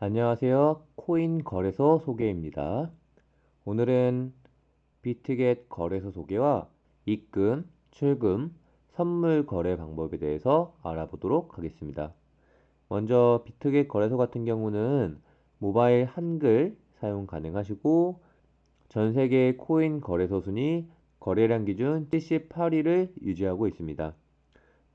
안녕하세요. 코인 거래소 소개입니다. 오늘은 비트겟 거래소 소개와 입금, 출금, 선물 거래 방법에 대해서 알아보도록 하겠습니다. 먼저 비트겟 거래소 같은 경우는 모바일 한글 사용 가능하시고 전 세계 코인 거래소 순위 거래량 기준 78위를 유지하고 있습니다.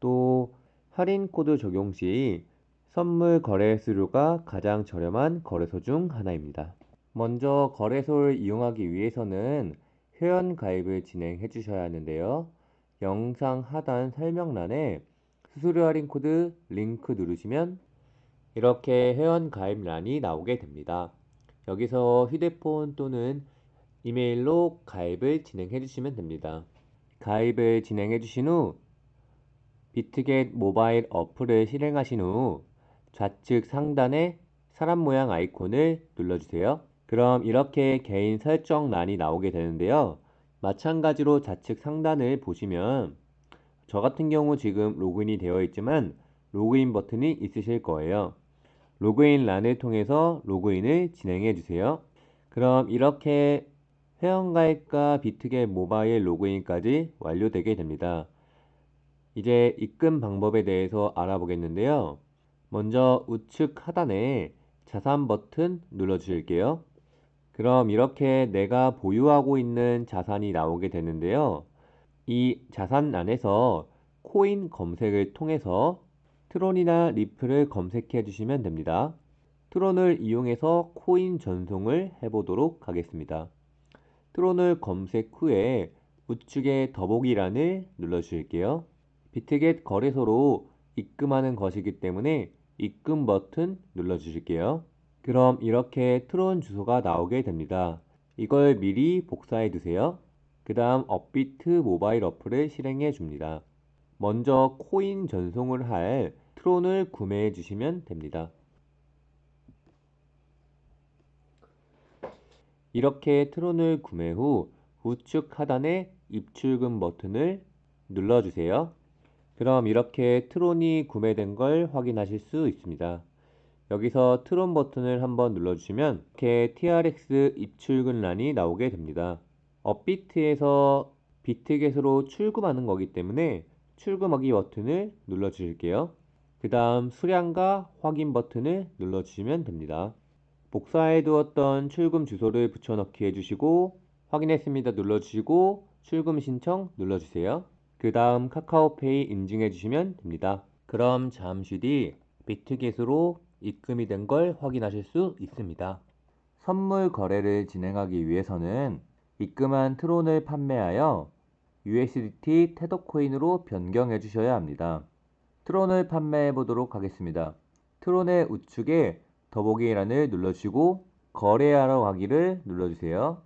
또 할인 코드 적용 시 선물 거래 수수료가 가장 저렴한 거래소 중 하나입니다. 먼저 거래소를 이용하기 위해서는 회원 가입을 진행해 주셔야 하는데요. 영상 하단 설명란에 수수료 할인 코드 링크 누르시면 이렇게 회원 가입란이 나오게 됩니다. 여기서 휴대폰 또는 이메일로 가입을 진행해 주시면 됩니다. 가입을 진행해 주신 후 비트겟 모바일 어플을 실행하신 후 좌측 상단에 사람 모양 아이콘을 눌러주세요. 그럼 이렇게 개인 설정란이 나오게 되는데요. 마찬가지로 좌측 상단을 보시면 저 같은 경우 지금 로그인이 되어 있지만 로그인 버튼이 있으실 거예요. 로그인 란을 통해서 로그인을 진행해 주세요. 그럼 이렇게 회원가입과 비트겟 모바일 로그인까지 완료되게 됩니다. 이제 입금 방법에 대해서 알아보겠는데요. 먼저 우측 하단에 자산 버튼 눌러 주실게요. 그럼 이렇게 내가 보유하고 있는 자산이 나오게 되는데요. 이 자산 안에서 코인 검색을 통해서 트론이나 리플을 검색해 주시면 됩니다. 트론을 이용해서 코인 전송을 해보도록 하겠습니다. 트론을 검색 후에 우측에 더보기란을 눌러 주실게요. 비트겟 거래소로 입금하는 것이기 때문에 입금 버튼 눌러 주실게요. 그럼 이렇게 트론 주소가 나오게 됩니다. 이걸 미리 복사해 두세요. 그 다음 업비트 모바일 어플을 실행해 줍니다. 먼저 코인 전송을 할 트론을 구매해 주시면 됩니다. 이렇게 트론을 구매 후 우측 하단에 입출금 버튼을 눌러주세요. 그럼 이렇게 트론이 구매된 걸 확인하실 수 있습니다. 여기서 트론 버튼을 한번 눌러주시면 이렇게 TRX 입출금란이 나오게 됩니다. 업비트에서 비트겟으로 출금하는 거기 때문에 출금하기 버튼을 눌러주실게요. 그 다음 수량과 확인 버튼을 눌러주시면 됩니다. 복사해 두었던 출금 주소를 붙여넣기 해주시고 확인했습니다 눌러주시고 출금 신청 눌러주세요. 그 다음 카카오페이 인증해 주시면 됩니다. 그럼 잠시 뒤 비트겟으로 입금이 된 걸 확인하실 수 있습니다. 선물 거래를 진행하기 위해서는 입금한 트론을 판매하여 USDT 테더코인으로 변경해 주셔야 합니다. 트론을 판매해 보도록 하겠습니다. 트론의 우측에 더보기란을 눌러주시고 거래하러 가기를 눌러주세요.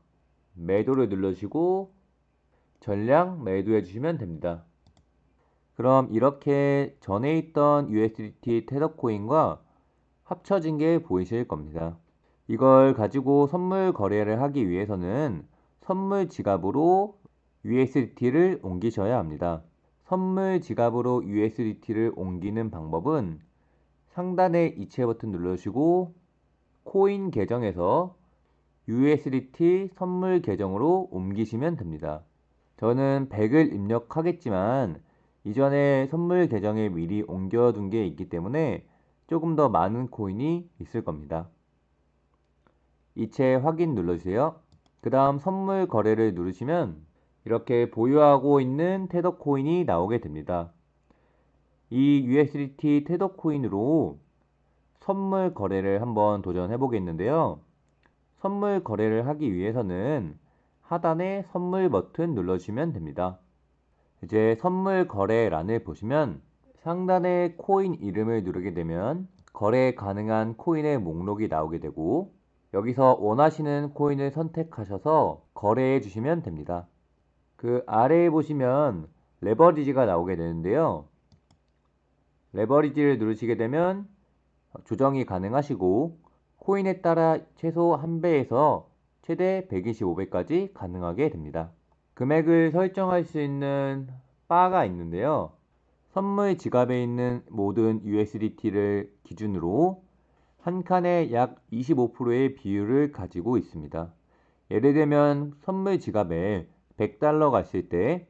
매도를 눌러주시고 전량 매도해 주시면 됩니다. 그럼 이렇게 전에 있던 USDT 테더코인과 합쳐진 게 보이실 겁니다. 이걸 가지고 선물 거래를 하기 위해서는 선물 지갑으로 USDT를 옮기셔야 합니다. 선물 지갑으로 USDT를 옮기는 방법은 상단의 이체 버튼 눌러주시고 코인 계정에서 USDT 선물 계정으로 옮기시면 됩니다. 저는 100을 입력하겠지만 이전에 선물 계정에 미리 옮겨둔 게 있기 때문에 조금 더 많은 코인이 있을 겁니다. 이체 확인 눌러주세요. 그 다음 선물 거래를 누르시면 이렇게 보유하고 있는 테더 코인이 나오게 됩니다. 이 USDT 테더 코인으로 선물 거래를 한번 도전해 보겠는데요. 선물 거래를 하기 위해서는 하단에 선물 버튼 눌러주시면 됩니다. 이제 선물 거래란을 보시면 상단에 코인 이름을 누르게 되면 거래 가능한 코인의 목록이 나오게 되고 여기서 원하시는 코인을 선택하셔서 거래해 주시면 됩니다. 그 아래에 보시면 레버리지가 나오게 되는데요. 레버리지를 누르시게 되면 조정이 가능하시고 코인에 따라 최소 1배에서 최대 125배까지 가능하게 됩니다. 금액을 설정할 수 있는 바가 있는데요. 선물 지갑에 있는 모든 USDT를 기준으로 한 칸에 약 25%의 비율을 가지고 있습니다. 예를 들면 선물 지갑에 $100가 있을 때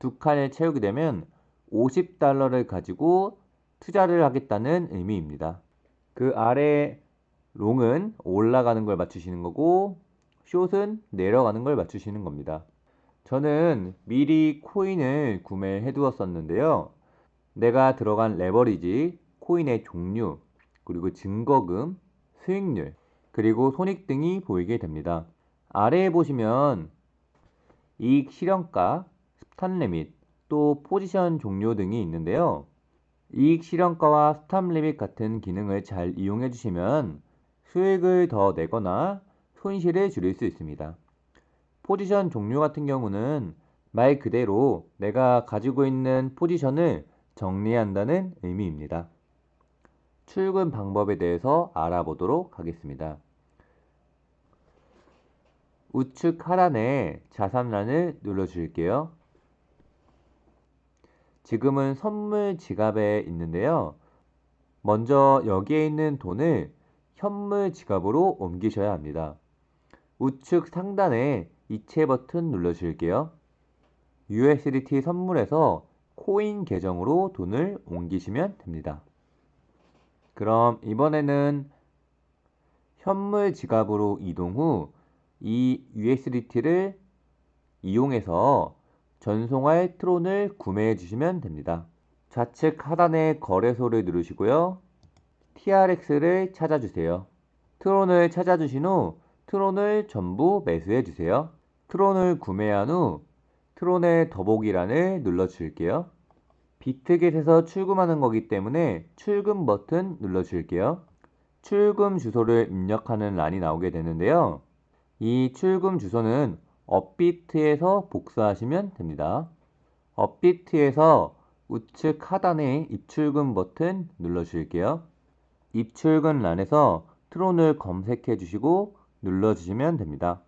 두 칸을 채우게 되면 $50를 가지고 투자를 하겠다는 의미입니다. 그 아래 롱은 올라가는 걸 맞추시는 거고 숏은 내려가는 걸 맞추시는 겁니다. 저는 미리 코인을 구매해 두었었는데요. 내가 들어간 레버리지, 코인의 종류, 그리고 증거금, 수익률, 그리고 손익 등이 보이게 됩니다. 아래에 보시면 이익 실현가, 스탑 리밋, 또 포지션 종료 등이 있는데요. 이익 실현가와 스탑 리밋 같은 기능을 잘 이용해 주시면 수익을 더 내거나 손실을 줄일 수 있습니다. 포지션 종료 같은 경우는 말 그대로 내가 가지고 있는 포지션을 정리한다는 의미입니다. 출금 방법에 대해서 알아보도록 하겠습니다. 우측 하단에 자산란을 눌러줄게요. 지금은 선물 지갑에 있는데요. 먼저 여기에 있는 돈을 현물 지갑으로 옮기셔야 합니다. 우측 상단에 이체 버튼 눌러줄게요. USDT 선물에서 코인 계정으로 돈을 옮기시면 됩니다. 그럼 이번에는 현물 지갑으로 이동 후 이 USDT를 이용해서 전송할 트론을 구매해 주시면 됩니다. 좌측 하단의 거래소를 누르시고요. TRX를 찾아주세요. 트론을 찾아주신 후 트론을 전부 매수해 주세요. 트론을 구매한 후 트론의 더보기란을 눌러줄게요. 비트겟에서 출금하는 거기 때문에 출금 버튼 눌러줄게요. 출금 주소를 입력하는 란이 나오게 되는데요. 이 출금 주소는 업비트에서 복사하시면 됩니다. 업비트에서 우측 하단에 입출금 버튼 눌러주실게요. 입출금 란에서 트론을 검색해 주시고 눌러주시면 됩니다.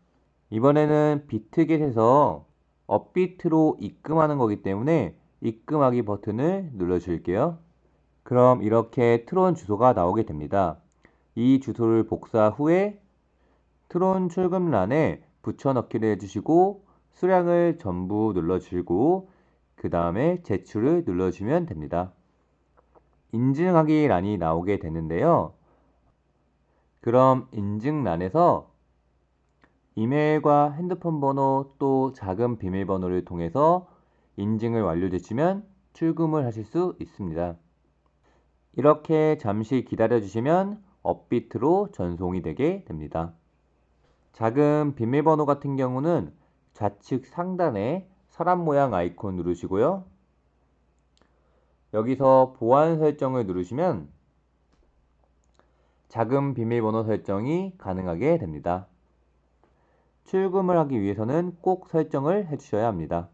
이번에는 비트겟에서 업비트로 입금하는 거기 때문에 입금하기 버튼을 눌러주실게요. 그럼 이렇게 트론 주소가 나오게 됩니다. 이 주소를 복사 후에 트론 출금란에 붙여넣기를 해주시고 수량을 전부 눌러주시고 그 다음에 제출을 눌러주시면 됩니다. 인증하기 란이 나오게 되는데요. 그럼 인증란에서 이메일과 핸드폰 번호 또 자금 비밀번호를 통해서 인증을 완료되시면 출금을 하실 수 있습니다. 이렇게 잠시 기다려 주시면 업비트로 전송이 되게 됩니다. 자금 비밀번호 같은 경우는 좌측 상단에 사람 모양 아이콘 누르시고요. 여기서 보안 설정을 누르시면 자금 비밀번호 설정이 가능하게 됩니다. 출금을 하기 위해서는 꼭 설정을 해주셔야 합니다.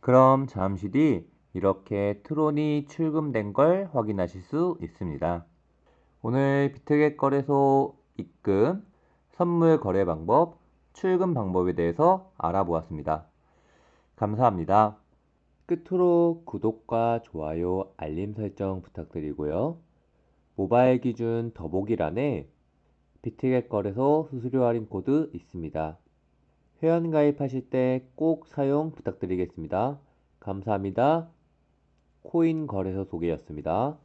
그럼 잠시 뒤 이렇게 트론이 출금된 걸 확인하실 수 있습니다. 오늘 비트겟 거래소 입금, 선물 거래 방법, 출금 방법에 대해서 알아보았습니다. 감사합니다. 끝으로 구독과 좋아요, 알림 설정 부탁드리고요. 모바일 기준 더보기란에 비트겟 거래소 수수료 할인 코드 있습니다. 회원 가입하실 때 꼭 사용 부탁드리겠습니다. 감사합니다. 코인 거래소 소개였습니다.